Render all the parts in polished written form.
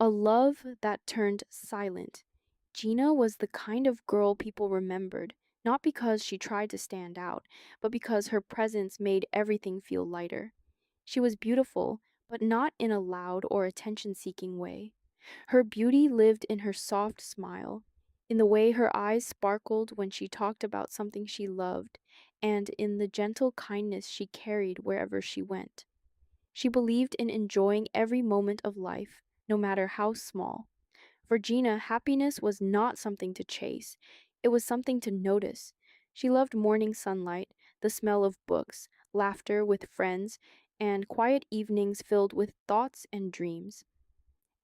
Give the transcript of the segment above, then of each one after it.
A love that turned silent. Jeena was the kind of girl people remembered, not because she tried to stand out, but because her presence made everything feel lighter. She was beautiful, but not in a loud or attention seeking way. Her beauty lived in her soft smile, in the way her eyes sparkled when she talked about something she loved, and in the gentle kindness she carried wherever she went. She believed in enjoying every moment of life, no matter how small. For Gina, happiness was not something to chase, it was something to notice. She loved morning sunlight, the smell of books, laughter with friends, and quiet evenings filled with thoughts and dreams.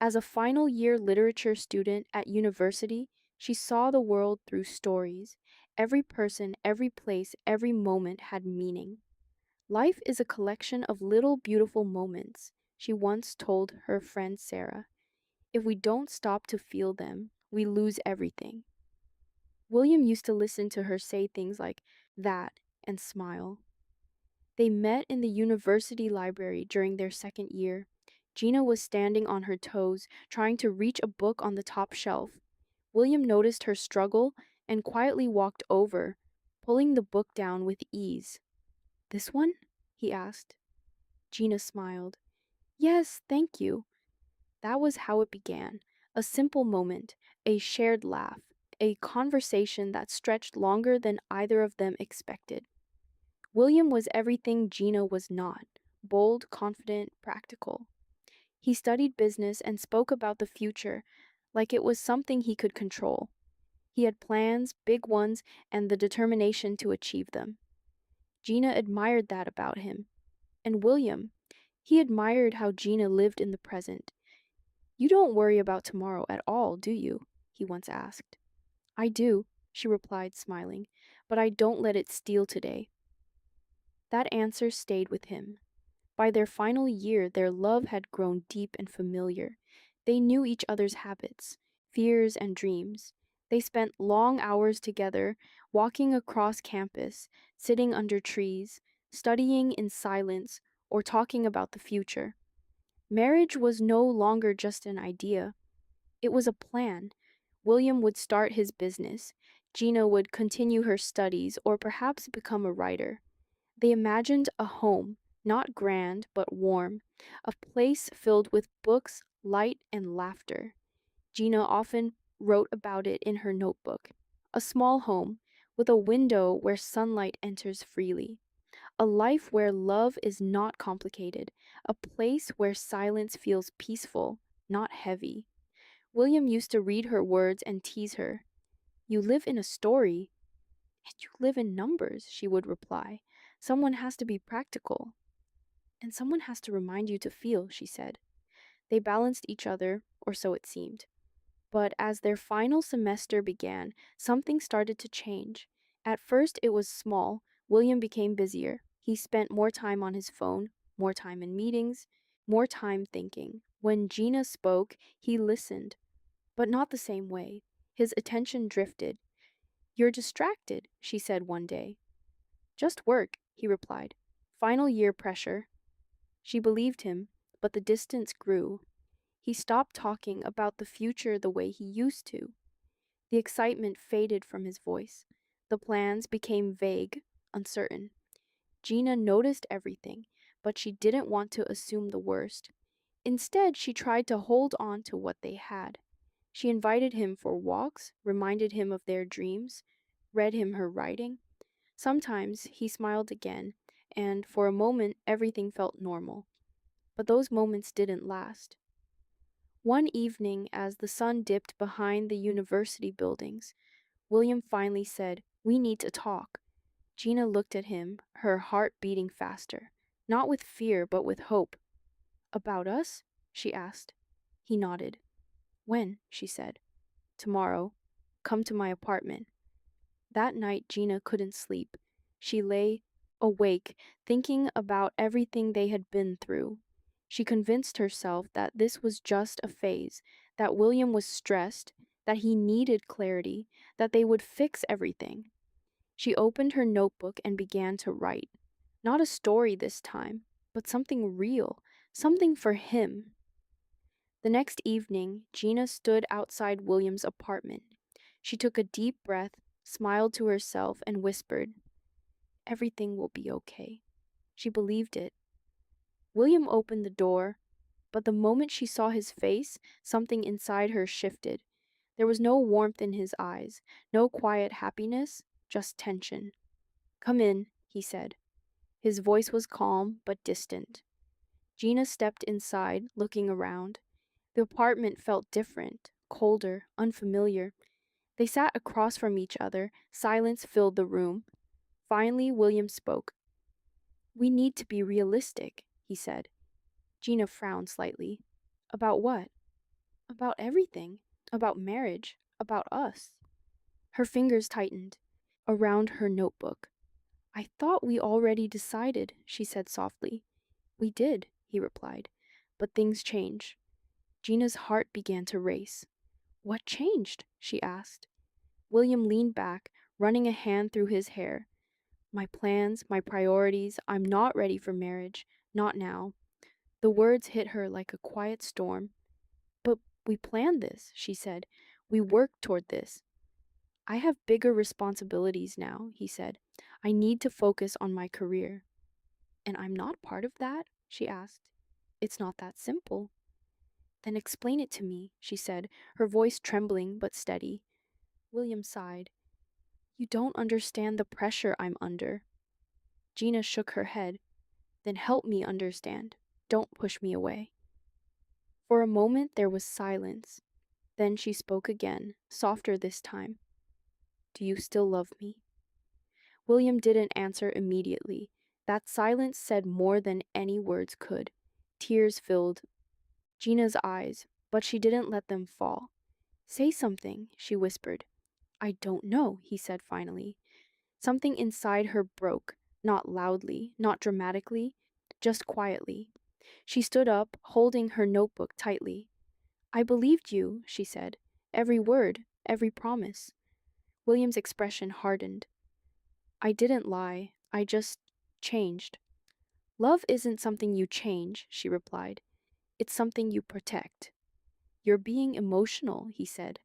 As a final year literature student at university, she saw the world through stories. Every person, every place, every moment had meaning. Life is a collection of little beautiful moments, she once told her friend Sarah. If we don't stop to feel them, we lose everything. William used to listen to her say things like that and smile. They met in the university library during their second year. Gina was standing on her toes, trying to reach a book on the top shelf. William noticed her struggle and quietly walked over, pulling the book down with ease. This one? He asked. Gina smiled. Yes, thank you. That was how it began. A simple moment, a shared laugh, a conversation that stretched longer than either of them expected. William was everything Gina was not: bold, confident, practical. He studied business and spoke about the future like it was something he could control. He had plans, big ones, and the determination to achieve them. Gina admired that about him. And William, he admired how Gina lived in the present. You don't worry about tomorrow at all, do you? He once asked. I do, she replied, smiling, but I don't let it steal today. That answer stayed with him. By their final year, their love had grown deep and familiar. They knew each other's habits, fears, and dreams. They spent long hours together, walking across campus, sitting under trees, studying in silence, or talking about the future. Marriage was no longer just an idea, it was a plan. William would start his business, Gina would continue her studies or perhaps become a writer. They imagined a home, not grand but warm, a place filled with books, light, and laughter. Gina often wrote about it in her notebook. A small home, with a window where sunlight enters freely. A life where love is not complicated, a place where silence feels peaceful, not heavy. William used to read her words and tease her. You live in a story, and you live in numbers, she would reply. Someone has to be practical, and someone has to remind you to feel, she said. They balanced each other, or so it seemed. But as their final semester began, something started to change. At first, it was small. William became busier. He spent more time on his phone, more time in meetings, more time thinking. When Gina spoke, he listened, but not the same way. His attention drifted. You're distracted, she said one day. Just work, he replied. Final year pressure. She believed him, but the distance grew. He stopped talking about the future the way he used to. The excitement faded from his voice. The plans became vague, uncertain. Gina noticed everything, but she didn't want to assume the worst. Instead, she tried to hold on to what they had. She invited him for walks, reminded him of their dreams, read him her writing. Sometimes he smiled again, and for a moment everything felt normal. But those moments didn't last. One evening, as the sun dipped behind the university buildings, William finally said, We need to talk. Gina looked at him, her heart beating faster, not with fear, but with hope. About us? She asked. He nodded. When? She said. Tomorrow. Come to my apartment. That night, Gina couldn't sleep. She lay awake, thinking about everything they had been through. She convinced herself that this was just a phase, that William was stressed, that he needed clarity, that they would fix everything. She opened her notebook and began to write. Not a story this time, but something real, something for him. The next evening, Gina stood outside William's apartment. She took a deep breath, smiled to herself, and whispered, "Everything will be okay." She believed it. William opened the door, but the moment she saw his face, something inside her shifted. There was no warmth in his eyes, no quiet happiness, just tension. "Come in," he said. His voice was calm but distant. Gina stepped inside, looking around. The apartment felt different, colder, unfamiliar. They sat across from each other. Silence filled the room. Finally, William spoke. "We need to be realistic," he said. Gina frowned slightly. "About what?" "About everything. About marriage. About us." Her fingers tightened around her notebook. "I thought we already decided," she said softly. "We did," he replied. "But things change." Gina's heart began to race. "What changed?" she asked. William leaned back, running a hand through his hair. "My plans, my priorities. I'm not ready for marriage. Not now." The words hit her like a quiet storm. "But we planned this," she said. "We worked toward this." "I have bigger responsibilities now," he said. "I need to focus on my career." "And I'm not part of that?" she asked. "It's not that simple." "Then explain it to me," she said, her voice trembling but steady. William sighed. "You don't understand the pressure I'm under." Gina shook her head. "Then help me understand. Don't push me away." For a moment there was silence. Then she spoke again, softer this time. "Do you still love me?" William didn't answer immediately. That silence said more than any words could. Tears filled Gina's eyes, but she didn't let them fall. "Say something," she whispered. "I don't know," he said finally. Something inside her broke, not loudly, not dramatically, just quietly. She stood up, holding her notebook tightly. "I believed you," she said. "Every word, every promise." William's expression hardened. "I didn't lie. I just changed." "Love isn't something you change," she replied. "It's something you protect." "You're being emotional," he said.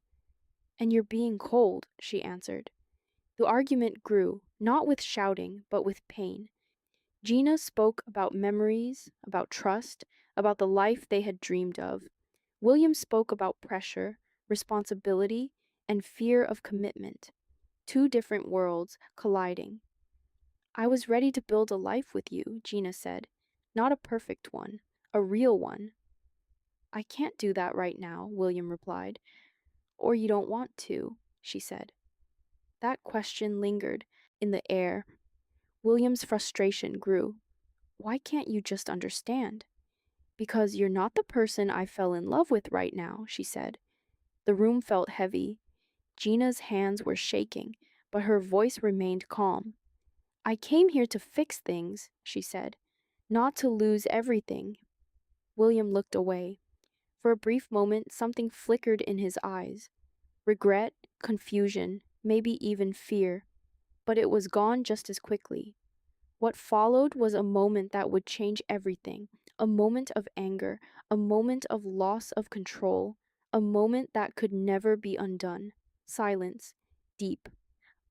"And you're being cold," she answered. The argument grew, not with shouting, but with pain. Gina spoke about memories, about trust, about the life they had dreamed of. William spoke about pressure, responsibility, and fear of commitment. Two different worlds colliding. "I was ready to build a life with you," Gina said. "Not a perfect one, a real one." "I can't do that right now," William replied. "Or you don't want to," she said. That question lingered in the air. William's frustration grew. "Why can't you just understand?" "Because you're not the person I fell in love with right now," she said. The room felt heavy. Gina's hands were shaking, but her voice remained calm. "I came here to fix things," she said, "not to lose everything." William looked away. For a brief moment, something flickered in his eyes. Regret, confusion, maybe even fear. But it was gone just as quickly. What followed was a moment that would change everything, a moment of anger, a moment of loss of control, a moment that could never be undone. Silence, deep,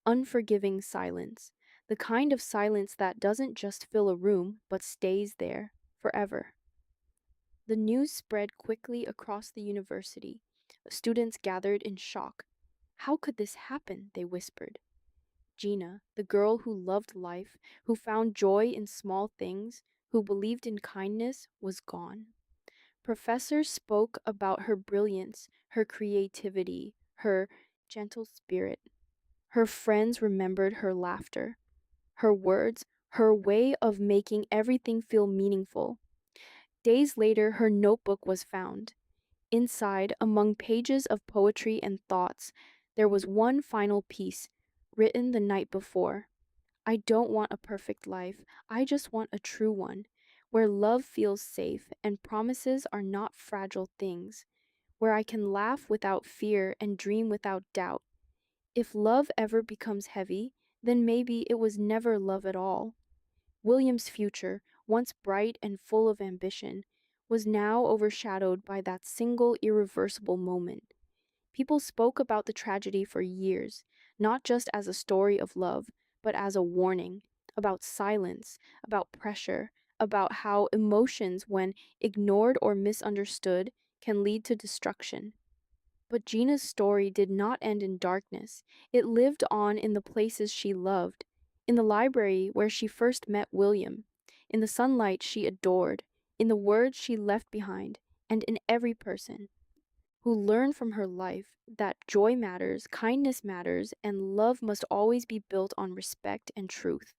unforgiving silence, the kind of silence that doesn't just fill a room, but stays there forever. The news spread quickly across the university. Students gathered in shock. "How could this happen?" they whispered. Gina, the girl who loved life, who found joy in small things, who believed in kindness, was gone. Professors spoke about her brilliance, her creativity, her gentle spirit. Her friends remembered her laughter, her words, her way of making everything feel meaningful. Days later, her notebook was found. Inside, among pages of poetry and thoughts, there was one final piece, written the night before. "I don't want a perfect life. I just want a true one, where love feels safe and promises are not fragile things, where I can laugh without fear and dream without doubt. If love ever becomes heavy, then maybe it was never love at all." William's future, once bright and full of ambition, was now overshadowed by that single irreversible moment. People spoke about the tragedy for years, not just as a story of love, but as a warning about silence, about pressure, about how emotions, when ignored or misunderstood, can lead to destruction. But Gina's story did not end in darkness. It lived on in the places she loved, in the library where she first met William, in the sunlight she adored, in the words she left behind, and in every person who learned from her life that joy matters, kindness matters, and love must always be built on respect and truth.